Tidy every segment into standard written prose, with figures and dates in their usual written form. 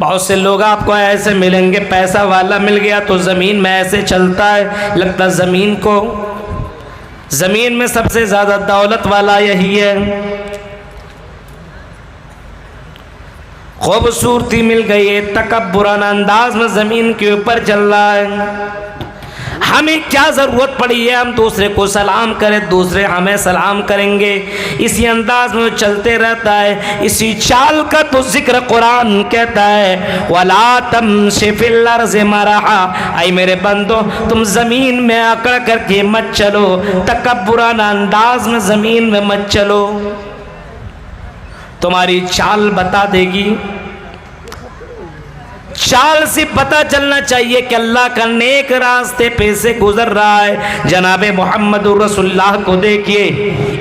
बहुत से लोग आपको ऐसे मिलेंगे, पैसा वाला मिल गया तो ज़मीन में ऐसे चलता है, लगता ज़मीन को, ज़मीन में सबसे ज़्यादा दौलत वाला यही है। खूबसूरती मिल गई है, तकब्बुराना अंदाज में ज़मीन के ऊपर चल रहा है। हमें क्या ज़रूरत पड़ी है हम दूसरे को सलाम करें, दूसरे हमें सलाम करेंगे, इसी अंदाज में चलते रहता है। इसी चाल का तो जिक्र कुरान कहता है, वला तमशी फिल अर्ज़ि मरहा, ऐ मेरे बंदो तुम ज़मीन में अकड़ करके मत चलो, तकब्बुराना अंदाज में ज़मीन में मत चलो। तुम्हारी चाल बता देगी, चाल से पता चलना चाहिए कि अल्लाह का नेक रास्ते पे से गुजर रहा है। जनाबे मोहम्मदुर रसूलुल्लाह को देखिए,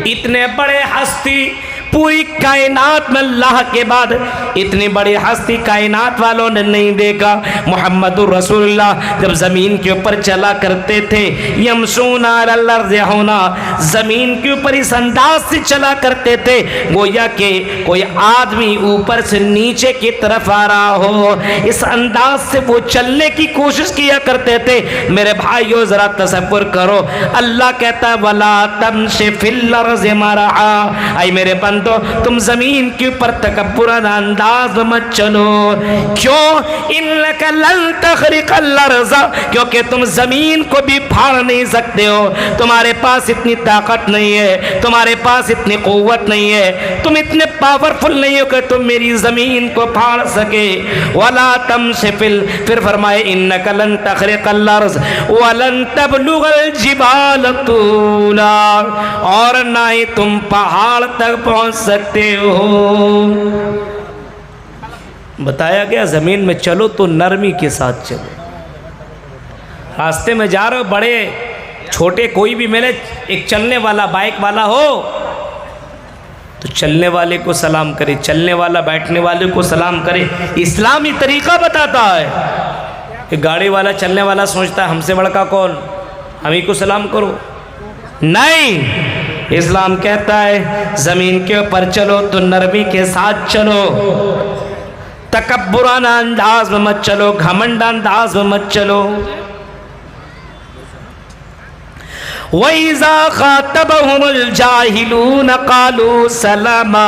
इतने बड़े हस्ती पूरी कायनात में अल्लाह के बाद इतनी बड़ी हस्ती कायनात वालों ने नहीं देखा। मोहम्मदुर रसूलुल्लाह जब ज़मीन के ऊपर चला करते थे, यमशूना अलल अर्ज़ि होना, ज़मीन के ऊपर इस अंदाज से चला करते थे गोया कि कोई आदमी ऊपर से नीचे की तरफ आ रहा हो, इस अंदाज से वो चलने की कोशिश किया करते थे। मेरे भाइयों ज़रा तसव्वुर करो, अल्लाह कहता है वला तमशी फिल अर्ज़ि मरहा, ऐ मेरे बंदो तुम ज़मीन के ऊपर तकब्बुराना अंदाज मत चलो। क्यों? इन्नका लन तखरिक़ल अर्ज़, क्योंकि तुम ज़मीन को भी फाड़ नहीं सकते हो, तुम्हारे पास इतनी ताकत नहीं है, तुम्हारे पास इतनी क़ुव्वत नहीं है, तुम इतने पावरफुल नहीं हो कि तुम मेरी ज़मीन को फाड़ सके। वला तमशी फिल, फिर फरमाए इन्नका लन तखरिक़ल अर्ज़ वलन तबलुग़ल जिबाल तूला, और ना ही तुम पहाड़ तक पहुँच सकते हो। बताया गया ज़मीन में चलो तो नरमी के साथ चलो। रास्ते में जा रहे हो, बड़े छोटे कोई भी मिले, एक चलने वाला बाइक वाला हो तो चलने वाले को सलाम करे, चलने वाला बैठने वाले को सलाम करे। इस्लामी तरीका बताता है कि गाड़ी वाला चलने वाला सोचता है हमसे बड़का कौन, हम ही को सलाम करो। नहीं, इस्लाम कहता है ज़मीन के ऊपर चलो तो नरमी के साथ चलो, तकब्बुराना अंदाज में मत चलो, घमंड अंदाज में मत चलो। वइज़ा ख़ातबहुमुल जाहिलून क़ालू सलामा,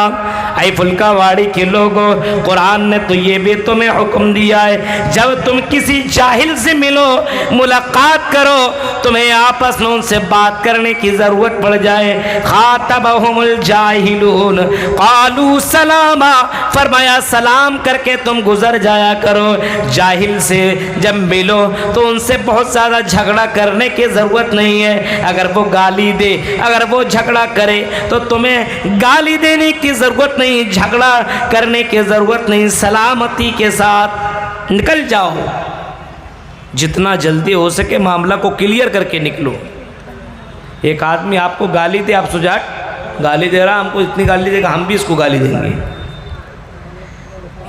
ऐ फुल्कावाड़ी के लोगों, कुरान ने तो ये भी तुम्हें हुक्म दिया है, जब तुम किसी जाहिल से मिलो, मुलाकात करो, तुम्हें आपस में उनसे बात करने की ज़रूरत पड़ जाए, ख़ातबहुमुल जाहिलून क़ालू सलामा, फरमाया सलाम करके तुम गुज़र जाया करो। जाहिल से जब मिलो तो उनसे बहुत ज़्यादा झगड़ा करने की ज़रूरत नहीं है। अगर वो गाली दे, अगर वो झगड़ा करे तो तुम्हें गाली देने की ज़रूरत नहीं, झगड़ा करने की ज़रूरत नहीं, सलामती के साथ निकल जाओ। जितना जल्दी हो सके मामला को क्लियर करके निकलो। एक आदमी आपको गाली दे, आप सुजाट गाली दे रहा, हमको इतनी गाली देगा हम भी इसको गाली देंगे।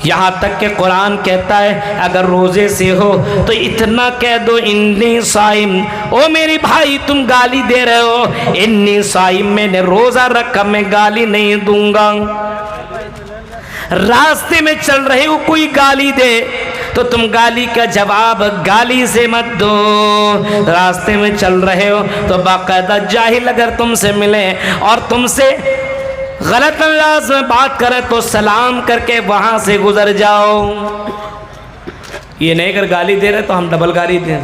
यहाँ तक कि कुरान कहता है अगर रोज़े से हो तो इतना कह दो इन्नी साइम, ओ मेरी भाई तुम गाली दे रहे हो, इन्नी साइम, मैंने रोज़ा रखा, मैं गाली नहीं दूंगा। रास्ते में चल रहे हो कोई गाली दे तो तुम गाली का जवाब गाली से मत दो। रास्ते में चल रहे हो तो बाकायदा जाहिल अगर तुमसे मिले और तुमसे गलत अंदाज में बात करे तो सलाम करके वहां से गुजर जाओ। ये नहीं अगर गाली दे रहे तो हम डबल गाली दें।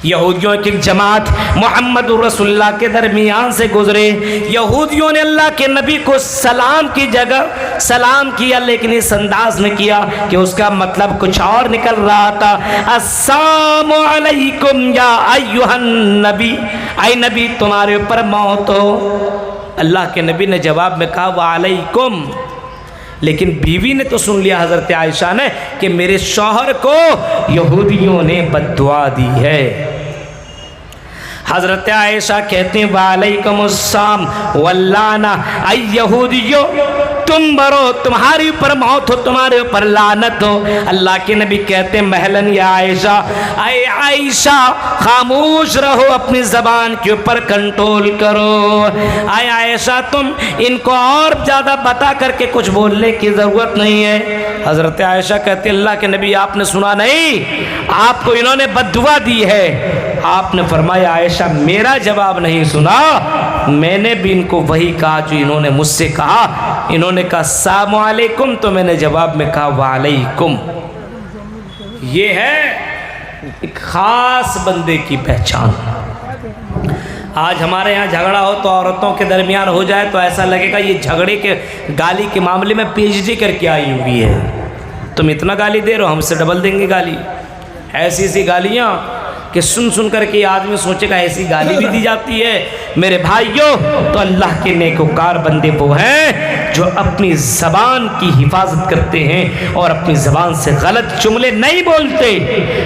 यहूदियों की जमात मोहम्मद रसूलुल्लाह के दरमियान से गुजरे, यहूदियों ने अल्लाह के नबी को सलाम की जगह सलाम किया, लेकिन इस अंदाज में किया कि उसका मतलब कुछ और निकल रहा था। अस्सलामु अलैकुम या अय्युहन नबी, ऐ नबी तुम्हारे ऊपर मौत हो। अल्लाह के नबी ने जवाब में कहा वालेकुम, लेकिन बीवी ने तो सुन लिया हज़रत आयशा ने कि मेरे शौहर को यहूदियों ने बद्दुआ दी है। हजरत आयशा कहते हैं वालेकुमुस्सलाम वल्लाना ऐ यहूदियो, तुम मरो, तुम्हारे ऊपर मौत हो, तुम्हारे ऊपर लानत हो। अल्लाह के नबी कहते हैं महलन या आयशा, ऐ आयशा खामोश रहो, अपनी जबान के ऊपर कंट्रोल करो। ऐ आयशा तुम इनको और ज्यादा बता करके कुछ बोलने की जरूरत नहीं है। हजरत आयशा कहते अल्लाह के नबी आपने सुना नहीं, आपको इन्होंने बद्दुआ दी है। आपने फरमाया आयशा मेरा जवाब नहीं सुना, मैंने भी इनको वही कहा जो इन्होंने मुझसे कहा। इन्होंने कहा अस्सलामु अलैकुम, तो मैंने जवाब में कहा वालेकुम। ये है एक खास बंदे की पहचान। आज हमारे यहाँ झगड़ा हो तो औरतों के दरमियान हो जाए तो ऐसा लगेगा ये झगड़े के गाली के मामले में पीएचडी करके आई हुई है। तुम इतना गाली दे रहे हो, हमसे डबल देंगे गाली। ऐसी ऐसी गालियाँ कि सुन सुन करके आदमी सोचेगा ऐसी गाली भी दी जाती है। मेरे भाइयों, तो अल्लाह के नेकोकार बंदे वो हैं जो अपनी ज़बान की हिफाजत करते हैं और अपनी ज़बान से गलत जुमले नहीं बोलते,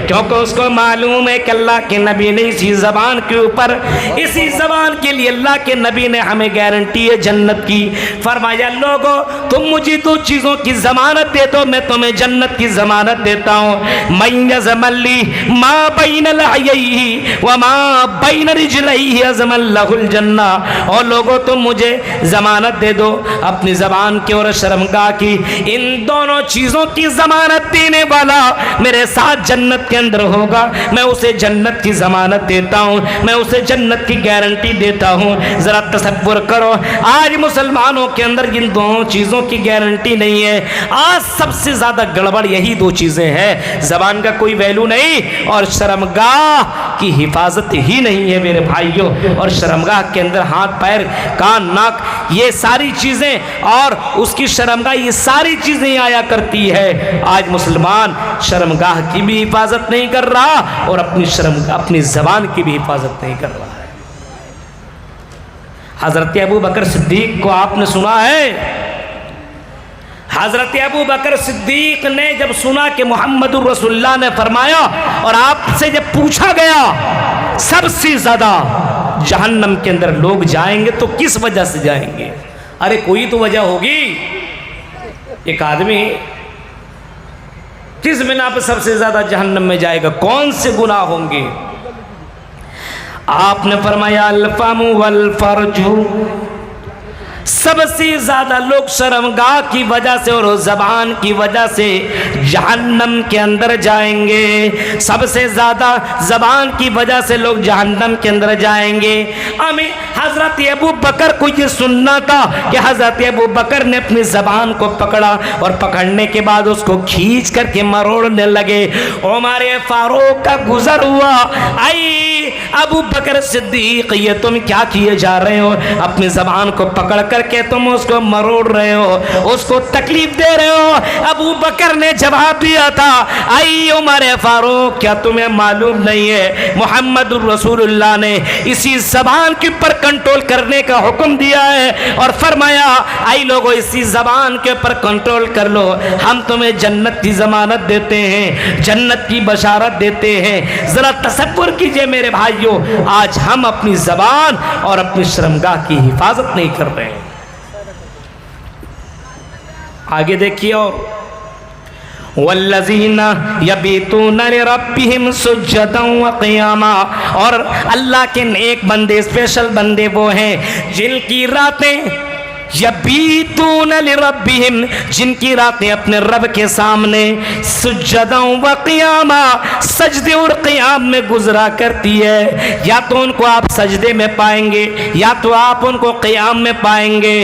क्योंकि उसको मालूम है कि अल्लाह के नबी ने इसी ज़बान के ऊपर, इसी ज़बान के लिए अल्लाह के नबी ने हमें गारंटी है जन्नत की। फरमाया लोगों तुम मुझे दो चीज़ों की ज़मानत दे दो, मैं तुम्हें जन्नत की ज़मानत देता हूँ। मैयज़मल्ली माँ बैनल हयैहि व माँ बैन रिजलैहि अज़मल लहुल जन्ना। और लोगों तुम मुझे ज़मानत दे दो अपनी ज़बान की और शर्मगाह की, इन दोनों चीज़ों की ज़मानत देने वाला मेरे साथ जन्नत के अंदर होगा। मैं उसे जन्नत की ज़मानत देता हूँ, मैं उसे जन्नत की गारंटी देता हूँ। ज़रा तसव्वुर करो, आज मुसलमानों के अंदर इन दोनों चीज़ों की गारंटी नहीं है। आज सबसे ज़्यादा गड़बड़ यही दो चीज़ें हैं, ज़बान का कोई वैल्यू नहीं और शर्मगाह की हिफाजत ही नहीं है मेरे भाइयों। और शर्मगाह के अंदर हाथ पैर कान नाक ये सारी चीज़ें और उसकी शर्मगाह ये सारी चीज़ें आया करती है। आज मुसलमान शर्मगाह की भी हिफाजत नहीं कर रहा और अपनी ज़बान की भी हिफाजत नहीं कर रहा है। हज़रत अबू बकर सिद्दीक को आपने सुना है, हज़रत अबू बकर सिद्दीक ने जब सुना कि मोहम्मदुर रसूलुल्लाह ने फरमाया और आपसे जब पूछा गया सबसे ज़्यादा जहन्नम के अंदर लोग जाएंगे तो किस वजह से जाएंगे, अरे कोई तो वजह होगी। एक आदमी किस बिना पर सबसे ज़्यादा जहन्नम में जाएगा, कौन से गुनाह होंगे? आपने फरमाया अल-फमु वल-फर्जु, सबसे ज़्यादा लोग शर्मगाह की वजह से और ज़बान की वजह से जहन्नम के अंदर जाएंगे। सबसे ज़्यादा ज़बान की वजह से लोग जहन्नम के अंदर जाएंगे। हमें हज़रत अबू बकर को ये सुनना था कि हज़रत अबू बकर ने अपनी ज़बान को पकड़ा और पकड़ने के बाद उसको खींच करके मरोड़ने लगे। उमर फारूक का गुजर हुआ, आई अबू बकर सिद्दीक ये तुम क्या किए जा रहे हो? अपनी ज़बान को पकड़ करके तुम उसको मरोड़ रहे हो, उसको तकलीफ दे रहे हो। अबू बकर ने जवाब दिया था, आई उमर फारूक क्या तुम्हें मालूम नहीं है मोहम्मदुर रसूलुल्लाह ने इसी ज़बान के ऊपर कंट्रोल करने का हुक्म दिया है और फरमाया आई लोगों इसी ज़बान के ऊपर कंट्रोल कर लो, हम तुम्हें जन्नत की ज़मानत देते हैं, जन्नत की बशारत देते हैं। ज़रा तसव्वुर कीजिए मेरे भाइयों, आज हम अपनी ज़बान और अपनी शर्मगाह की हिफाजत नहीं कर रहे हैं। आगे देखिए, और वल्लज़ीना यबीतूना लिरब्बिहिम सुज्जदन व क़ियामा, और अल्लाह के नेक बंदे स्पेशल बंदे वो हैं जिनकी रातें यबीतूना लिरब्बिहिम, जिनकी रातें अपने रब के सामने सुज्जदन व क़ियामा, सजदे और क़ियाम में गुजरा करती है। या तो उनको आप सजदे में पाएंगे या तो आप उनको क़ियाम में पाएंगे।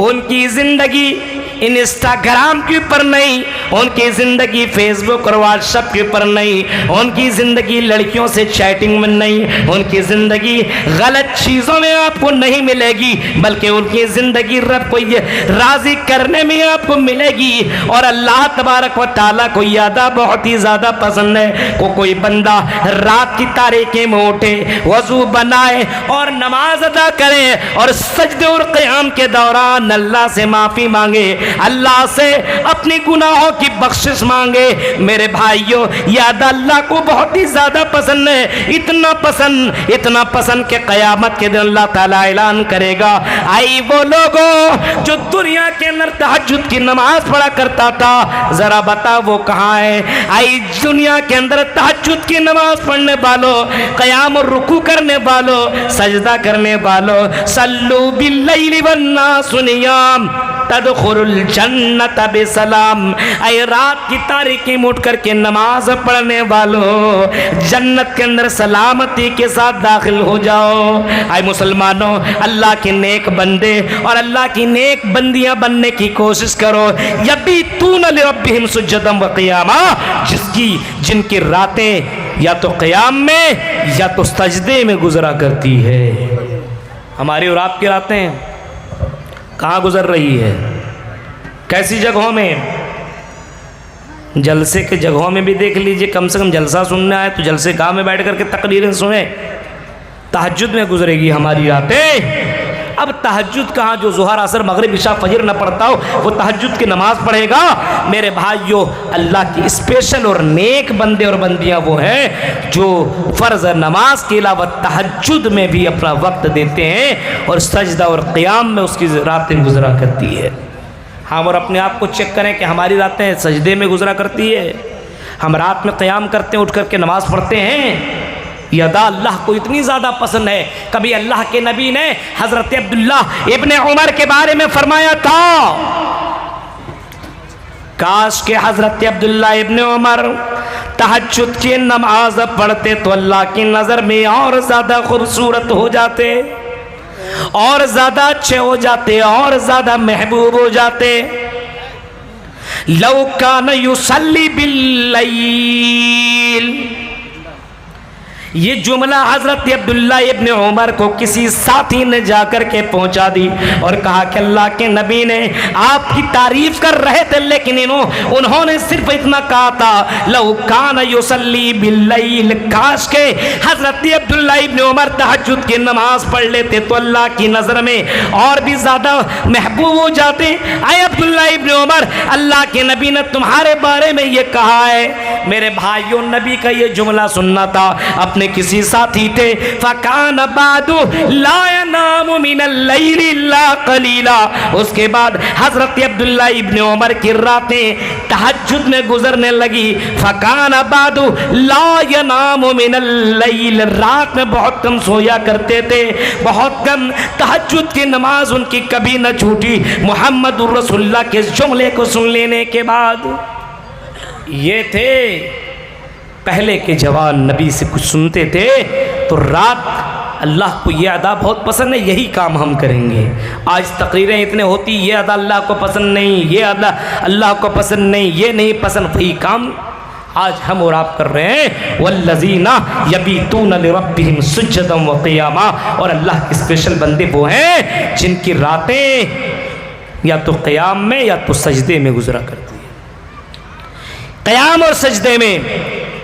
उनकी ज़िंदगी इंस्टाग्राम के ऊपर नहीं, उनकी ज़िंदगी फेसबुक और व्हाट्सएप के ऊपर नहीं, उनकी ज़िंदगी लड़कियों से चैटिंग में नहीं, उनकी ज़िंदगी गलत चीज़ों में आपको नहीं मिलेगी, बल्कि उनकी ज़िंदगी रब को ये राज़ी करने में आपको मिलेगी। और अल्लाह तबारक व तआला को यादा बहुत ही ज़्यादा पसंद है को कोई बंदा रात की तारीकी में उठे, वज़ू बनाए और नमाज अदा करे और सजदे और क़ियाम के दौरान अल्लाह से माफ़ी मांगे, अल्लाह से अपने गुनाहों की बख्शिश मांगे। मेरे भाइयों, याद अल्लाह को बहुत ही ज्यादा पसंद है, इतना पसंद कि क़यामत के दिन अल्लाह ताला ऐलान करेगा, आई वो लोगों जो दुनिया के अंदर तहज्जुद की नमाज पढ़ा करता था, जरा बता वो कहाँ है। आई दुनिया के अंदर तहज्जुद की नमाज पढ़ने वालों, क़याम और रुकू करने वालों, सजदा करने वालों, सल्लू बिल्लैलि वन्नासु नियाम तदखुलुल जन्नत बिसलाम। ऐ रात की तारीकी में उठ करके नमाज पढ़ने वालों, जन्नत के अंदर सलामती के साथ दाखिल हो जाओ। ऐ मुसलमानों, अल्लाह के नेक बंदे और अल्लाह की नेक बंदियां बनने की कोशिश करो। यबीतून लिरब्बिहिम सुज्जदन व क़ियामा, जिनकी रातें या तो क़याम में या तो सजदे में गुजरा करती है। हमारी और आपकी रातें कहाँ गुजर रही है, कैसी जगहों में? जलसे के जगहों में भी देख लीजिए, कम से कम जलसा सुनना है तो जलसे गाँव में बैठ करके तकरीरें सुने। तहज्जुद में गुजरेगी हमारी रातें। अब तहज्जुद कहाँ, जो ज़ुहर असर मगरिब इशा फजर न पढ़ता हो वो तहज्जुद की नमाज पढ़ेगा? मेरे भाइयों, अल्लाह की स्पेशल और नेक बंदे और बंदियां वो हैं जो फ़र्ज़ नमाज के अलावा तहज्जुद में भी अपना वक्त देते हैं और सजदा और क़याम में उसकी रातें गुजरा करती है। हम और अपने आप को चेक करें कि हमारी रातें सजदे में गुजरा करती है, हम रात में क़याम करते हैं, उठ करके नमाज पढ़ते हैं। यह अदा अल्लाह को इतनी ज़्यादा पसंद है। कभी अल्लाह के नबी ने हज़रत अब्दुल्ला इब्ने उमर के बारे में फरमाया था, काश के हज़रत अब्दुल्ला इब्ने उमर तहज्जुद की नमाज पढ़ते तो अल्लाह की नज़र में और ज़्यादा खूबसूरत हो जाते, और ज़्यादा अच्छे हो जाते, और ज़्यादा महबूब हो जाते। लौ कान युसल्ली बिल्लैल, ये जुमला हज़रत अब्दुल्ला इब्ने उमर को किसी साथी ने जाकर के पहुंचा दी और कहा कि अल्लाह के नबी ने आपकी तारीफ कर रहे थे, लेकिन उन्होंने सिर्फ इतना कहा था, लौ कान युसल्ली बिल्लैल, काश के हज़रत अब्दुल्ला इब्ने उमर तहज्जुद की नमाज पढ़ लेते तो अल्लाह की नज़र में और भी ज़्यादा महबूब हो जाते। आए अब्दुल्ला इब्ने उमर, अल्लाह के नबी ने तुम्हारे बारे में ये कहा है। मेरे भाइयों, नबी का ये जुमला सुनना था। अपने किसी साथी थे, फ़कान बादु ला यनामु मिनल लैलि इल्ला क़लीला, उसके बाद हज़रत अब्दुल्ला इब्ने उमर की रातें तहज्जुद में गुजरने लगी। फ़कान बादु ला यनामु मिनल लैल, रात में बहुत कम सोया करते थे, बहुत कम। तहज्जुद की नमाज उनकी कभी न छूटी। मुहम्मदुर रसूलुल्लाह के जुमले को सुन लेने के बाद, ये थे पहले के जवान, नबी से कुछ सुनते थे तो रात, अल्लाह को ये अदा बहुत पसंद है, यही काम हम करेंगे। आज तकरीरें इतने होती, ये अदा अल्लाह को पसंद नहीं, ये अदा अल्लाह को पसंद नहीं, ये नहीं पसंद, वही काम आज हम और आप कर रहे हैं। वल्लज़ीना यबीतून लिरब्बिहिम सुज्जदन व क़ियामा, और अल्लाह के स्पेशल बंदे वो हैं जिनकी रातें या तो क़याम में या तो सजदे में गुजरा करती है। क़याम और सजदे में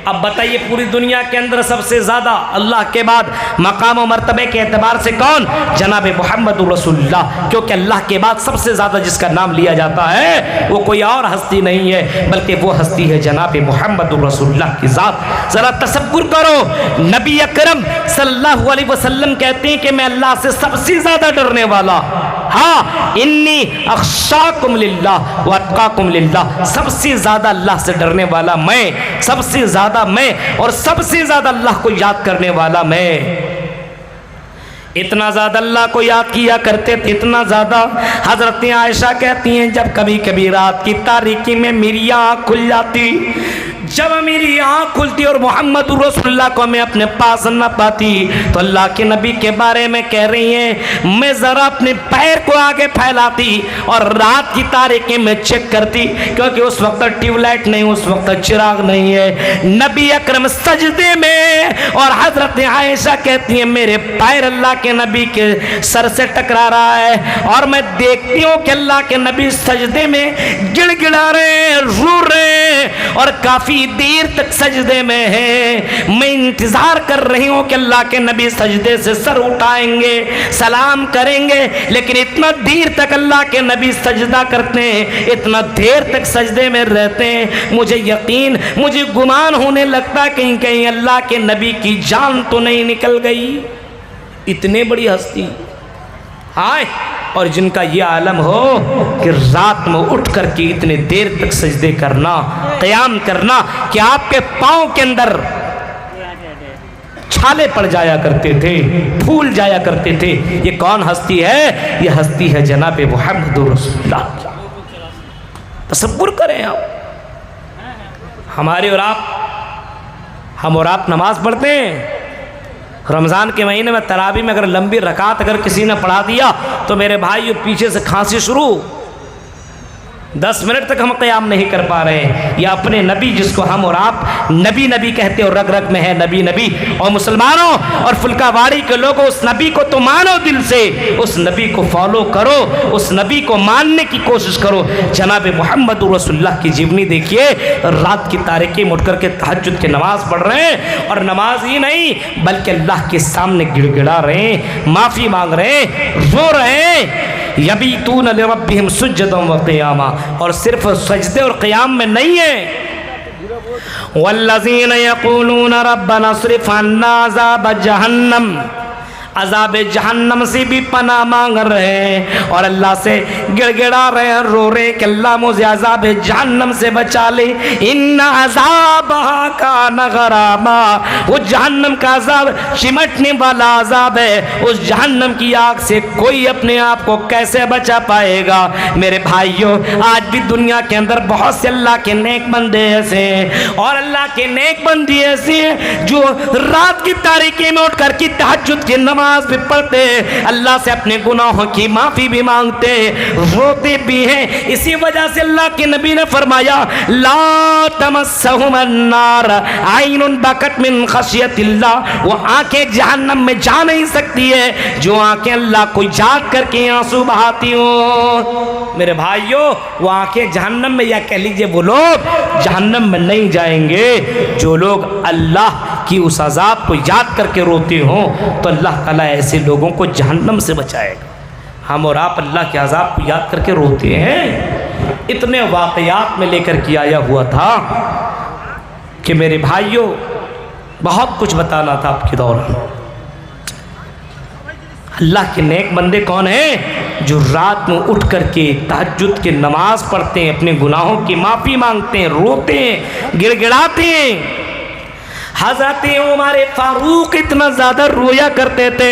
अब बताइए, पूरी दुनिया के अंदर सबसे ज़्यादा अल्लाह के बाद मकाम और मर्तबे के एतबार से कौन? जनाब मोहम्मद रसूलुल्लाह। क्योंकि अल्लाह के बाद सबसे ज़्यादा जिसका नाम लिया जाता है वो कोई और हस्ती नहीं है, बल्कि वो हस्ती है जनाब मोहम्मद रसूलुल्लाह की ज़ात। ज़रा तसव्वुर करो, नबी अकरम सल्लल्लाहु अलैहि वसल्लम कहते हैं कि मैं अल्लाह से सबसे ज़्यादा डरने वाला, हाँ, इन्नी अख्शाकुम लिल्लाह व अत्काकुम लिल्लाह, सबसे ज़्यादा अल्लाह से डरने वाला मैं, सबसे ज़्यादा मैं, और सबसे ज़्यादा अल्लाह को याद करने वाला मैं। इतना ज़्यादा अल्लाह को याद किया करते थे, इतना ज़्यादा। हज़रत आयशा कहती हैं, जब कभी कभी रात की तारीकी में मेरी आँख खुल जाती, जब मेरी आँख खुलती और मोहम्मद रसूलुल्लाह को मैं अपने पास न पाती, तो अल्लाह के नबी के बारे में कह रही हैं, मैं ज़रा अपने पैर को आगे फैलाती और रात की तारीकी में चेक करती, क्योंकि उस वक्त ट्यूबलाइट नहीं, उस वक्त चिराग नहीं है। नबी अकरम सजदे में, और हज़रत आयशा कहती हैं मेरे पैर अल्लाह के नबी के सर से टकरा रहा है, और मैं देखती हूँ कि अल्लाह के नबी सजदे में गिड़गिड़ा रहे हैं, रो रहे हैं, और काफी देर तक सजदे में है। मैं इंतजार कर रही हूं कि अल्लाह के नबी सजदे से सर उठाएंगे, सलाम करेंगे, लेकिन इतना देर तक अल्लाह के नबी सजदा करते हैं, इतना देर तक सजदे में रहते हैं। मुझे गुमान होने लगता कहीं कहीं अल्लाह के नबी की जान तो नहीं निकल गई। इतने बड़ी हस्ती हाय, और जिनका ये आलम हो कि रात में उठ करके इतने देर तक सजदे करना, क़याम करना कि आपके पाँव के अंदर छाले पड़ जाया करते थे, फूल जाया करते थे। ये कौन हस्ती है? ये हस्ती है जनाब मुहम्मद रसूलुल्लाह। तसव्वुर करें आप, हम और आप नमाज पढ़ते हैं। रमज़ान के महीने में तरावी में अगर लंबी रकात अगर किसी ने पढ़ा दिया तो मेरे भाई पीछे से खांसी शुरू, 10 मिनट तक हम क़याम नहीं कर पा रहे हैं। या अपने नबी जिसको हम और आप नबी नबी कहते और रग रग में है नबी नबी, और मुसलमानों और फुल्कावाड़ी के लोगों, उस नबी को तो मानो दिल से, उस नबी को फॉलो करो, उस नबी को मानने की कोशिश करो। जनाब मुहम्मद रसूलुल्लाह की जीवनी देखिए, रात की तारीकी में उठ करके तहज्जुद की नमाज पढ़ रहे हैं, और नमाज ही नहीं बल्कि अल्लाह के सामने गिड़गिड़ा रहे हैं, माफ़ी मांग रहे हैं, रो रहे हैं। यबीतून लिरब्बिहिम सुज्जदन व क़ियामा, और सिर्फ सजदे और क़याम में नहीं है। वल्लज़ीन यक़ूलून रब्बना अस्रिफ़ अन्ना अज़ाब जहन्नम, अज़ाब जहन्नम से भी पनाह मांग रहे हैं और अल्लाह से गिड़गिड़ा रहे हैं, रो रहे कि अल्लाह मुझे अज़ाब जहन्नम से बचा ले। इन्ना अज़ाबहा कान गरामा, वो जहन्नम का अज़ाब चिमटने वाला अज़ाब है। उस जहन्नम की आग से कोई अपने आप को कैसे बचा पाएगा? मेरे भाइयों, आज भी दुनिया के अंदर बहुत से अल्लाह के नेक बंदे ऐसे हैं, और अल्लाह के नेक बंदी ऐसे हैं जो रात की तारीकी में उठ कर की तहज्जुद की नमाज भी पढ़ते, अल्लाह से अपने गुनाहों की माफ़ी भी मांगते, रोते भी हैं। इसी वजह से अल्लाह के नबी ने फरमाया, ला तमस्सहुम अन्नार आइनुन बकत मिन खशियतिल्लाह, वो आंखें जहन्नम में जा नहीं सकती है जो आंखें अल्लाह को याद करके आंसू बहाती हो। मेरे भाइयों, वो आंखें जहन्नम में, या कह लीजिए वो लोग जहन्नम में नहीं जाएंगे जो लोग अल्लाह की उस अज़ाब को याद करके रोते हों, तो अल्लाह ताला ऐसे लोगों को जहन्नम से बचाएगा। हम और आप अल्लाह के अज़ाब को याद करके रोते हैं। इतने वाक़यात में लेकर के आया हुआ था कि मेरे भाइयों, बहुत कुछ बताना था आपके दौरान। अल्लाह के नेक बंदे कौन हैं? जो रात में उठ करके तहज्जुद की नमाज पढ़ते हैं, अपने गुनाहों की माफ़ी मांगते हैं, रोते हैं, गिड़गिड़ाते हैं। हज़रत उमर फारूक इतना ज़्यादा रोया करते थे,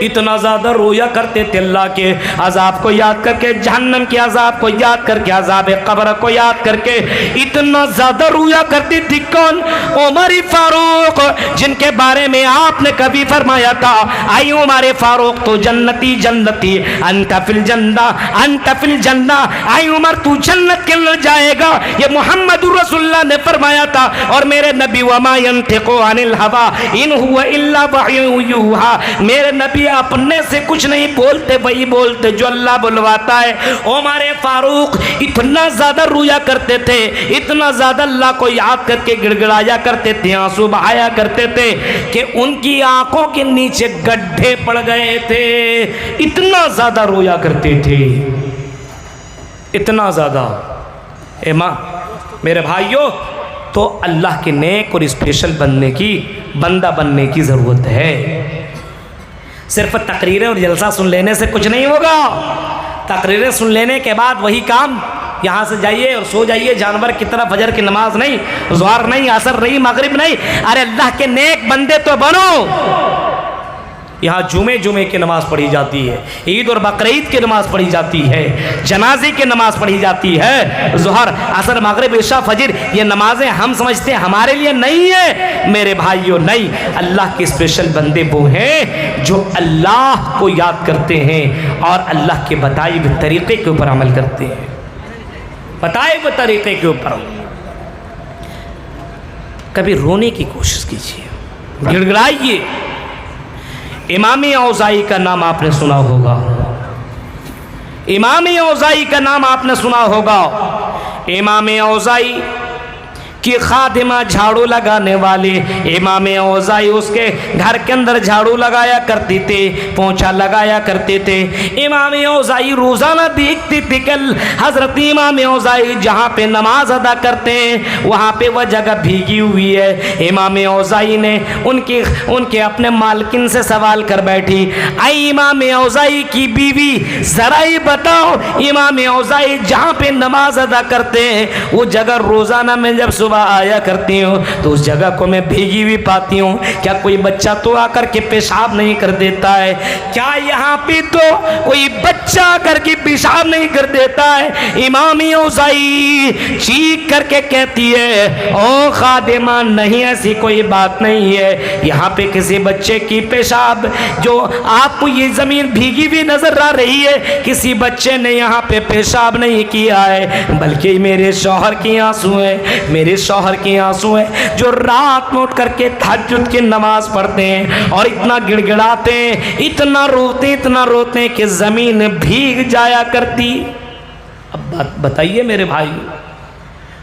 इतना ज़्यादा रोया करते थे, अल्लाह के अज़ाब को याद करके, जहन्नम के अज़ाब को याद करके, अज़ाब कब्र को याद करके इतना ज़्यादा रोया करती थी। कौन? उमर फारूक, जिनके बारे में आपने कभी फरमाया था, आई उमर फारूक तो जन्नती जन्नती, अंत फिल जन्ना, अंत फिल जन्ना, आई उमर तू जन्नत के अंदर जाएगा, ये मोहम्मद रसूलुल्लाह ने फरमाया था। और मेरे नबी वमा यंतिक़ु अनिल हवा इन हुवा इल्ला वह्यु यूहा, मेरे नबी अपने से कुछ नहीं बोलते, वही बोलते जो अल्लाह बुलवाता है। उमर फारूक इतना ज़्यादा रोया करते थे, इतना ज़्यादा अल्लाह को याद करके गिड़गिड़ाया करते थे, आंसू बहाया करते थे कि उनकी आंखों के नीचे गड्ढे पड़ गए थे। इतना ज़्यादा रोया करते थे, इतना ज़्यादा। ए माँ, मेरे भाइयों, तो अल्लाह के नेक और स्पेशल बंदा बनने की ज़रूरत है। सिर्फ तकरीरें और जलसा सुन लेने से कुछ नहीं होगा। तकरीरें सुन लेने के बाद वही काम, यहाँ से जाइए और सो जाइए जानवर की तरह। फजर की नमाज नहीं, ज़ोहर नहीं, असर नहीं, मगरिब नहीं। अरे अल्लाह के नेक बंदे तो बनो। यहाँ जुमे की नमाज़ पढ़ी जाती है, ईद और बकरीद की नमाज़ पढ़ी जाती है, जनाजे की नमाज़ पढ़ी जाती है। ज़ोहर, असर, मगरिब, इशा, फजर, ये नमाजें हम समझते हैं हमारे लिए नहीं है। मेरे भाइयों, नहीं, अल्लाह के स्पेशल बंदे वो हैं जो अल्लाह को याद करते हैं और अल्लाह के बताए हुए तरीक़े के ऊपर अमल करते हैं। बताए हुए तरीक़े के ऊपर कभी रोने की कोशिश कीजिए, गिड़गिड़ाइए। इमाम औज़ाई का नाम आपने सुना होगा, इमाम औज़ाई का नाम आपने सुना होगा। इमाम औज़ाई कि खादिमा झाड़ू लगाने वाले इमाम औज़ाई उसके घर के अंदर झाड़ू लगाया करते थे, पोंछा लगाया करते थे। इमाम औज़ाई रोज़ाना देखते थे कल हज़रत इमाम औज़ाई जहाँ पे नमाज अदा करते हैं वहाँ पे वह जगह भीगी हुई है। इमाम औज़ाई ने उनके अपने मालकिन से सवाल कर बैठी, आई इमाम औज़ाई की बीवी ज़रा ही बताओ, इमाम औज़ाई जहाँ पे नमाज अदा करते हैं वो जगह रोज़ाना में जब सुबह आया करती हूँ तो उस जगह को मैं भीगी हुई पाती हूँ, क्या कोई बच्चा तो आकर के पेशाब नहीं कर देता है? क्या यहाँ पे तो कोई बच्चा आकर के पेशाब नहीं कर देता है? इमाम औज़ाई चीख करके कहती है, ओ खादिमा नहीं, ऐसी कोई बात नहीं है, यहाँ पे किसी बच्चे की पेशाब जो आपको ये ज़मीन भीगी हुई नजर आ रही है, किसी बच्चे ने यहाँ पे पेशाब नहीं किया है, बल्कि मेरे शौहर की आंसू है, मेरे शौहर के आंसू हैं जो रात में उठ करके तहज्जुद की नमाज पढ़ते हैं और इतना गिड़गिड़ाते हैं, इतना रोते हैं कि ज़मीन भीग जाया करती। अब बात बताइए मेरे भाई,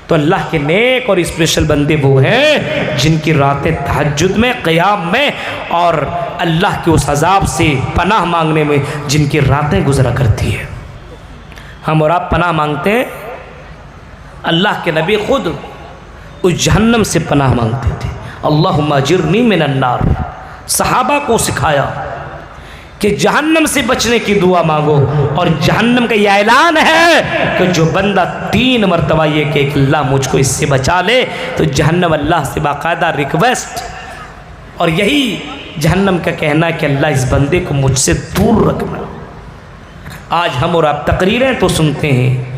तो अल्लाह के नेक और स्पेशल बंदे वो हैं जिनकी रातें तहज्जुद में, क़याम में और अल्लाह के उस अज़ाब से पनाह मांगने में जिनकी रातें गुजरा करती है। हम और आप पनाह मांगते हैं, अल्लाह के नबी खुद उस जहन्नम से पनाह मांगते थे, अल्लाहुम्मा अजिरनी मिनन्नार। सहाबा को सिखाया कि जहन्नम से बचने की दुआ मांगो, और जहन्नम का यह ऐलान है कि जो बंदा 3 मरतबा ये कहे कि अल्लाह मुझको इससे बचा ले, तो जहन्नम अल्लाह से बाकायदा रिक्वेस्ट, और यही जहन्नम का कहना कि अल्लाह इस बंदे को मुझसे दूर रखना। आज हम और आप तकरीरें तो सुनते हैं,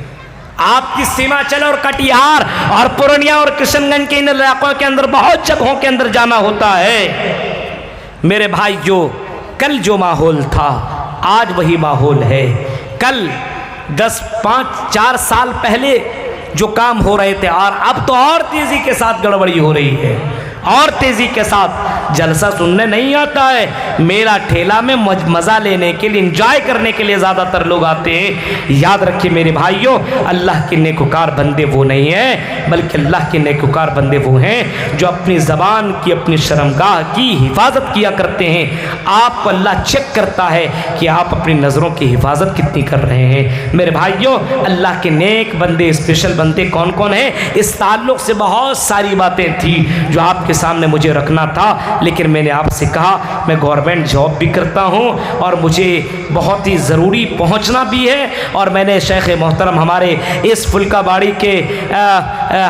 आपकी सीमांचल और कटिहार और पूर्णिया और किशनगंज के इन इलाकों के अंदर बहुत जगहों के अंदर जाना होता है। मेरे भाई, जो कल जो माहौल था आज वही माहौल है। कल 4 साल पहले जो काम हो रहे थे और अब तो और तेज़ी के साथ गड़बड़ी हो रही है, और तेज़ी के साथ। जलसा सुनने नहीं आता है, मेला ठेला में मज़ा लेने के लिए, इंजॉय करने के लिए ज़्यादातर लोग आते हैं। याद रखिए मेरे भाइयों, अल्लाह के नेकुकार बंदे वो नहीं हैं, बल्कि अल्लाह के नेकुकार बंदे वो हैं जो अपनी ज़बान की, अपनी शर्मगाह की हिफाजत किया करते हैं। आपको अल्लाह चेक करता है कि आप अपनी नज़रों की हिफाजत कितनी कर रहे हैं। मेरे भाइयों, अल्लाह के नेक बंदे, स्पेशल बंदे कौन कौन हैं, इस ताल्लुक़ से बहुत सारी बातें थी जो आपके सामने मुझे रखना था, लेकिन मैंने आपसे कहा मैं गवर्नमेंट जॉब भी करता हूं और मुझे बहुत ही ज़रूरी पहुंचना भी है। और मैंने शेख मोहतरम हमारे इस फुल्काबाड़ी के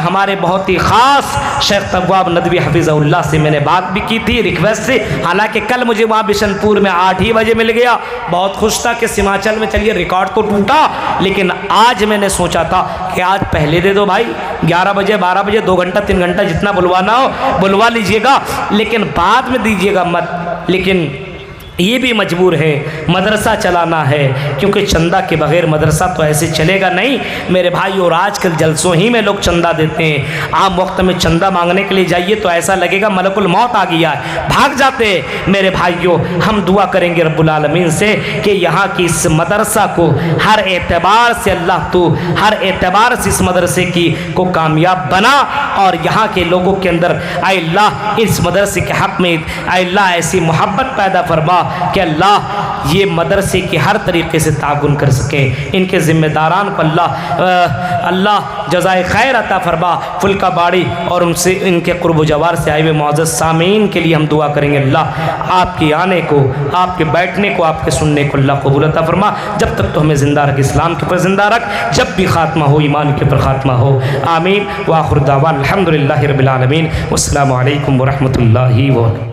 हमारे बहुत ही ख़ास शेख तव्वाब नदवी हफिज़हुल्लाह से मैंने बात भी की थी रिक्वेस्ट से। हालांकि कल मुझे वहाँ बिशनपुर में 8 ही बजे मिल गया, बहुत खुश था कि सीमांचल में चलिए रिकॉर्ड तो टूटा, लेकिन आज मैंने सोचा था कि आज पहले दे दो भाई, 11 बजे 12 बजे 2 घंटा 3 घंटा जितना बुलवाना हो बुलवा लीजिएगा, लेकिन बाद में दीजिएगा मत। लेकिन ये भी मजबूर है, मदरसा चलाना है, क्योंकि चंदा के बगैर मदरसा तो ऐसे चलेगा नहीं मेरे भाई। और आजकल जलसों ही में लोग चंदा देते हैं। आम वक्त में चंदा मांगने के लिए जाइए तो ऐसा लगेगा मलकुल मौत आ गया है, भाग जाते हैं। मेरे भाइयों, हम दुआ करेंगे रब्बुल आलमीन से कि यहाँ की इस मदरसा को हर एतबार से अल्लाह तो हर एतबार से इस मदरसे की को कामयाब बना, और यहाँ के लोगों के अंदर अल्लाह इस मदरसे के हक़ में अल्लाह ऐसी मोहब्बत पैदा फरमा कि अल्लाह ये मदरसे की हर तरीके से ताउन कर सके। इनके ज़िम्मेदारान को अल्लाह जज़ाए खैर अता फरमा फुल्काबाड़ी और उनसे इनके क़ुर्ब जवार से आए हुए मुअज़्ज़ज़ सामीन के लिए हम दुआ करेंगे। अल्लाह आपके आने को, आपके बैठने को, आपके सुनने को अल्लाह क़बूल अता फरमा। जब तक तो हमें ज़िंदा रख, इस्लाम के ऊपर ज़िंदा रख, जब भी ख़ात्मा हो ईमान के ऊपर ख़ात्मा हो। आमीन व आखिर दावाना अल्हम्दुलिल्लाहि रब्बिल आलमीन। वस्सलामु अलैकुम व रहमतुल्लाहि व